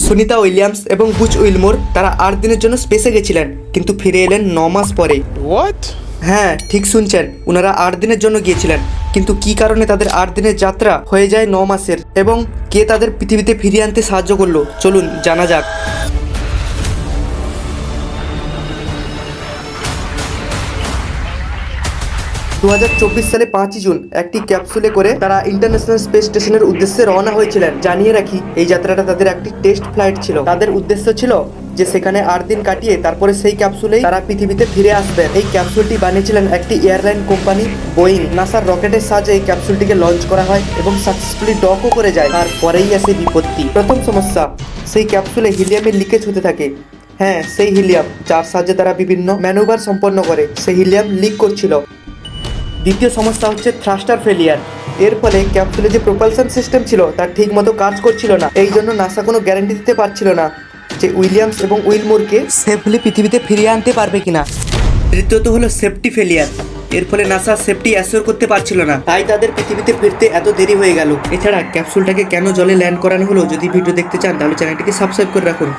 Sunita Williams এবং Butch Wilmore তারা 8 দিনের জন্য স্পেসে গেছিলেন, কিন্তু ফিরে এলেন 9 মাস পরে। What? হ্যাঁ, ঠিক শুনছেন, ওনারা 8 দিনের জন্য গিয়েছিলেন, কিন্তু কি কারণে তাদের 8 দিনের যাত্রা হয়ে যায় 9 মাসের, এবং কে তাদের পৃথিবীতে ফিরিয়ে আনতে সাহায্য করলো, চলুন জানা যাক। 2024 সালে 5ই জুন একটি ক্যাপসুলে করে তারা ইন্টারন্যাশনাল স্পেস স্টেশনের উদ্দেশ্যে রওনা হয়েছিলেন। জানিয়ে রাখি, এই যাত্রাটা তাদের একটি টেস্ট ফ্লাইট ছিল। তাদের উদ্দেশ্য ছিল যে সেখানে 8 দিন কাটিয়ে তারপরে সেই ক্যাপসুলেই তারা পৃথিবীতে ফিরে আসবেন। এই ক্যাপসুলটি বানিয়েছিলেন একটি এয়ারলাইন কোম্পানি বোয়িং। নাসার রকেটের সাহায্যে এই ক্যাপসুলটিকে লঞ্চ করা হয় এবং সাকসেসফুলি ডকও করে যায়। তারপরেই আসে বিপত্তি। প্রথম সমস্যা, সেই ক্যাপসুলে হিলিয়ামের লিকেজ হতে থাকে। হ্যাঁ, সেই হিলিয়াম যার সাহায্যে তারা বিভিন্ন ম্যানুভার সম্পন্ন করে, সেই হিলিয়াম লিক করছিল। দ্বিতীয় সমস্যা হচ্ছে থ্রাস্টার ফেলিয়ার। এর ফলে ক্যাপসুলে যে প্রোপালশন সিস্টেম ছিল তার ঠিক মতো কাজ করছিল না। এই জন্য নাসা কোনো গ্যারান্টি দিতে পারছিল না যে উইলিয়ামস এবং উইলমোরকে সেফলি পৃথিবীতে ফিরিয়ে আনতে পারবে কিনা। তৃতীয়ত হলো সেফটি ফেলিয়ার। এর ফলে নাসা সেফটি অ্যাসিওর করতে পারছিল না, তাই তাদের পৃথিবীতে ফিরতে এত দেরি হয়ে গেল। এছাড়া ক্যাপসুলটাকে কেন জলে ল্যান্ড করানো হলো, যদি ভিডিও দেখতে চান তাহলে চ্যানেলটিকে সাবস্ক্রাইব করে রাখুন।